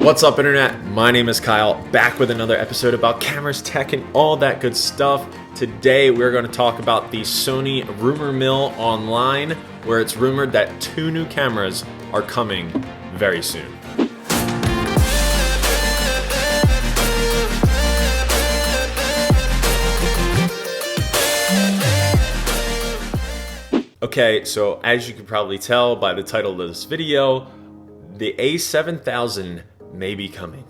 What's up, internet? My name is Kyle, back with another episode about cameras, tech, and all that good stuff. Today we're going to talk about the Sony rumor mill online, where it's rumored that 2 new cameras are coming very soon. Okay, so as you can probably tell by the title of this video, the A7000 may be coming.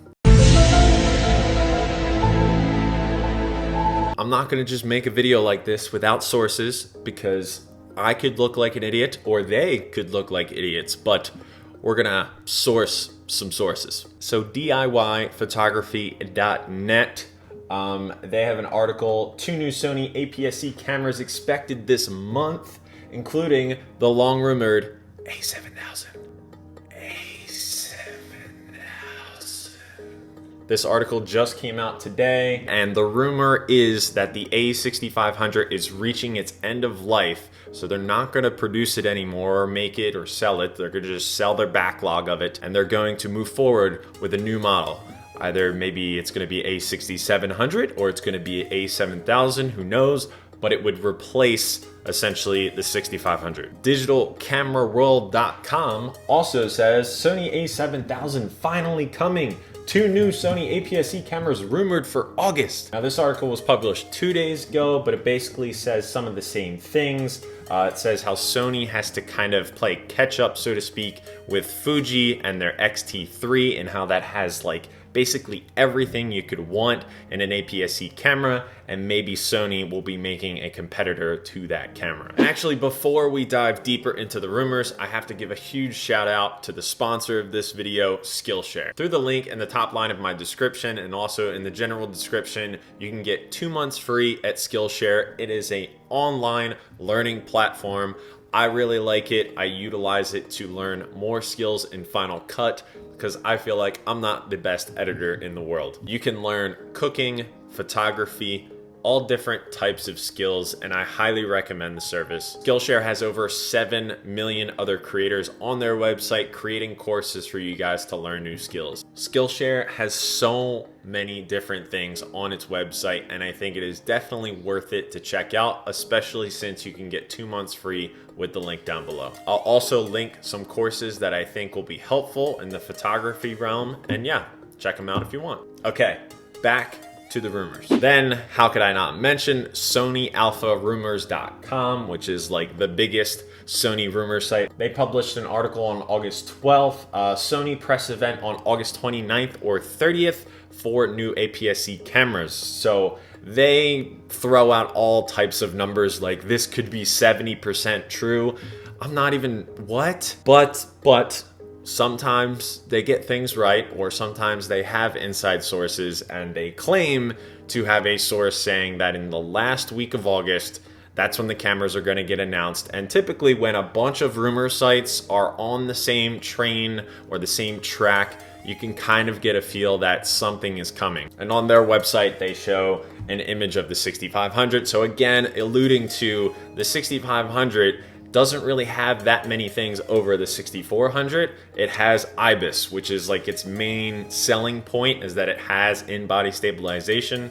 I'm not gonna just make a video like this without sources, because I could look like an idiot or they could look like idiots, but we're gonna source some sources. So DIYphotography.net, they have an article, 2 new Sony APS-C cameras expected this month, including the long rumored A7000. This article just came out today, and the rumor is that the A6500 is reaching its end of life, so they're not going to produce it anymore or make it or sell it. They're going to just sell their backlog of it, and they're going to move forward with a new model. Either maybe it's going to be A6700 or it's going to be A7000, who knows, but it would replace essentially the 6500. DigitalCameraWorld.com also says Sony A7000 finally coming. 2 new Sony APS-C cameras rumored for August. Now, this article was published 2 days ago, but it basically says some of the same things. It says how Sony has to kind of play catch up, so to speak, with Fuji and their X-T3, and how that has like basically everything you could want in an APS-C camera, and maybe Sony will be making a competitor to that camera. And actually, before we dive deeper into the rumors, I have to give a huge shout out to the sponsor of this video, Skillshare. Through the link in the top line of my description and also in the general description, you can get 2 months free at Skillshare. It is an online learning platform. I really like it. I utilize it to learn more skills in Final Cut, because I feel like I'm not the best editor in the world. You can learn cooking, photography, all different types of skills, and I highly recommend the service. Skillshare has over 7 million other creators on their website creating courses for you guys to learn new skills. Skillshare has so many different things on its website, and I think it is definitely worth it to check out, especially since you can get 2 months free with the link down below. I'll also link some courses that I think will be helpful in the photography realm, and yeah, check them out if you want. Okay, back to the rumors. Then, how could I not mention SonyAlphaRumors.com, which is like the biggest Sony rumor site. They published an article on August 12th, Sony press event on August 29th or 30th for new APS-C cameras. So they throw out all types of numbers, like this could be 70% true. I'm not even, what? But sometimes they get things right, or sometimes they have inside sources and they claim to have a source saying that in the last week of August, that's when the cameras are going to get announced. And typically when a bunch of rumor sites are on the same train or the same track, you can kind of get a feel that something is coming. And on their website, they show an image of the 6500. So again, alluding to the 6500 doesn't really have that many things over the 6400. It has IBIS, which is like its main selling point, is that it has in-body stabilization.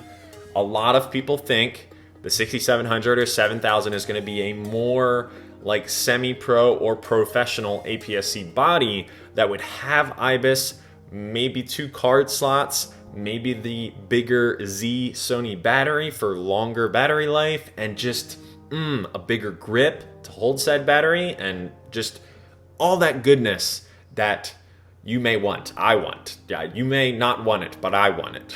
A lot of people think the 6700 or 7000 is going to be a more like semi-pro or professional APS-C body that would have IBIS, maybe 2 card slots, maybe the bigger Z Sony battery for longer battery life, and just a bigger grip to hold said battery, and just all that goodness that you may want. I want. Yeah, you may not want it, but I want it.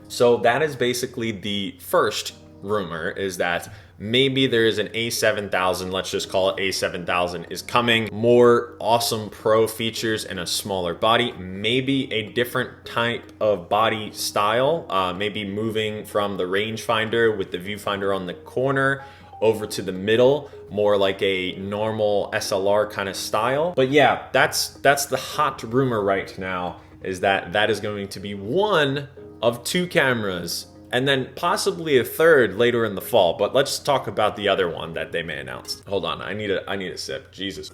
So that is basically the first rumor, is that maybe there is an A7000, let's just call it A7000, is coming. More awesome pro features and a smaller body, maybe a different type of body style, maybe moving from the rangefinder with the viewfinder on the corner over to the middle, more like a normal SLR kind of style. But yeah, that's the hot rumor right now, is that that is going to be one of 2 cameras, and then possibly a third later in the fall. But let's talk about the other one that they may announce. Hold on, I need a sip. Jesus.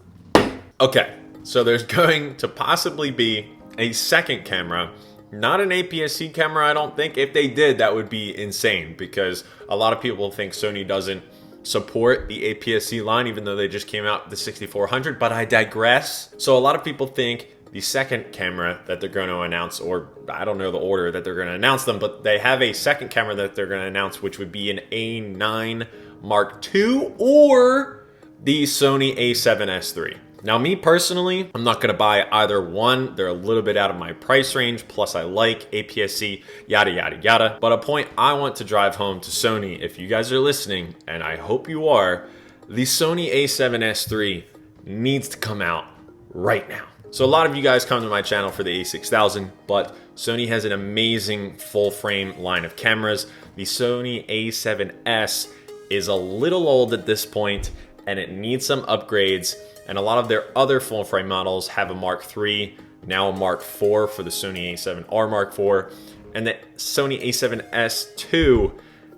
Okay, so there's going to possibly be a second camera. Not an APS-C camera, I don't think. If they did, that would be insane, because a lot of people think Sony doesn't support the APS-C line, even though they just came out with the 6400, but I digress. So a lot of people think the second camera that they're going to announce, or I don't know the order that they're going to announce them, but they have a second camera that they're going to announce, which would be an A9 Mark II or the Sony A7S III. Now, me personally, I'm not gonna buy either one. They're a little bit out of my price range. Plus, I like APS-C, yada, yada, yada. But a point I want to drive home to Sony, if you guys are listening, and I hope you are, the Sony A7S III needs to come out right now. So a lot of you guys come to my channel for the A6000, but Sony has an amazing full frame line of cameras. The Sony A7S is a little old at this point, and it needs some upgrades. And a lot of their other full frame models have a Mark III, now a Mark IV for the Sony A7R Mark IV. And the Sony A7S II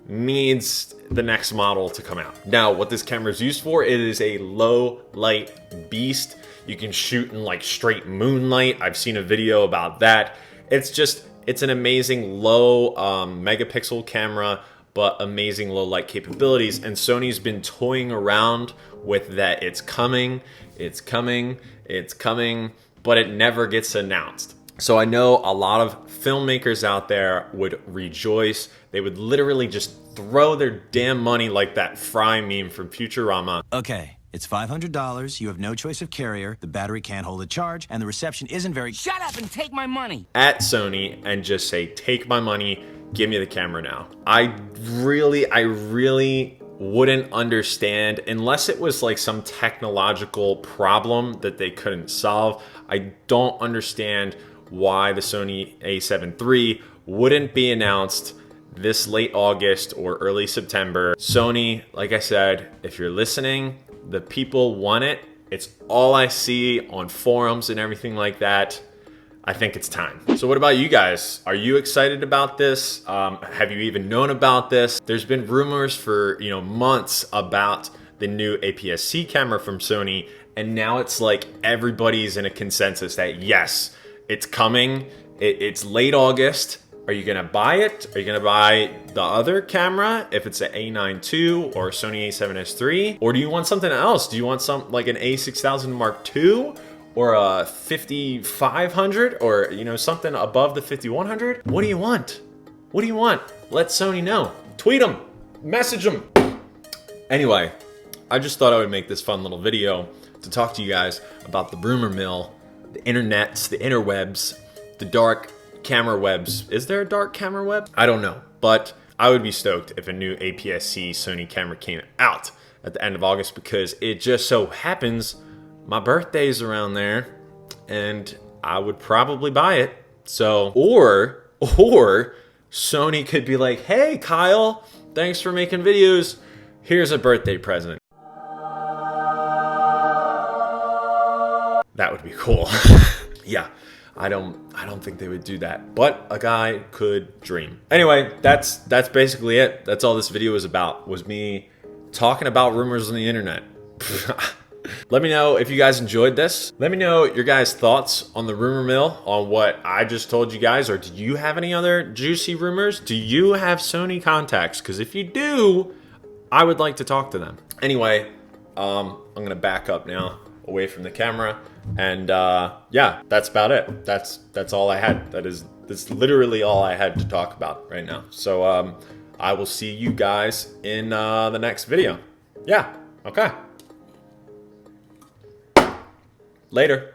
needs the next model to come out. Now, what this camera is used for, it is a low light beast. You can shoot in like straight moonlight. I've seen a video about that. It's an amazing low megapixel camera, but amazing low light capabilities. And Sony's been toying around with that. It's coming, but it never gets announced. So I know a lot of filmmakers out there would rejoice. They would literally just throw their damn money like that Fry meme from Futurama. Okay, it's $500. You have no choice of carrier. The battery can't hold a charge, and the reception isn't very— Shut up and take my money! At Sony, and just say, take my money, give me the camera now. I really wouldn't understand, unless it was like some technological problem that they couldn't solve. I don't understand why the Sony A7 III wouldn't be announced this late August or early September. Sony, like I said, if you're listening, the people want it. It's all I see on forums and everything like that. I think it's time. So what about you guys? Are you excited about this? Have you even known about this? There's been rumors for months about the new APS-C camera from Sony, and now it's like everybody's in a consensus that yes, it's coming. It's late August. Are you gonna buy it? Are you gonna buy the other camera if it's an A9 II or Sony A7S III? Or do you want something else? Do you want some like an A6000 Mark II? Or a 5500, or something above the 5100? What do you want? What do you want? Let Sony know. Tweet them, message them. Anyway, I just thought I would make this fun little video to talk to you guys about the rumor mill, the internets, the interwebs, the dark camera webs. Is there a dark camera web? I don't know, but I would be stoked if a new APS-C Sony camera came out at the end of August, because it just so happens my birthday's around there, and I would probably buy it. So, or Sony could be like, hey, Kyle, thanks for making videos. Here's a birthday present. That would be cool. Yeah, I don't think they would do that, but a guy could dream. Anyway, that's basically it. That's all this video was about, was me talking about rumors on the internet. Let me know if you guys enjoyed this. Let me know your guys' thoughts on the rumor mill, on what I just told you guys, or do you have any other juicy rumors? Do you have Sony contacts? Because if you do, I would like to talk to them. Anyway, I'm gonna back up now, away from the camera, and yeah, that's about it. That's all I had. That's literally all I had to talk about right now. So I will see you guys in the next video. Yeah, okay. Later.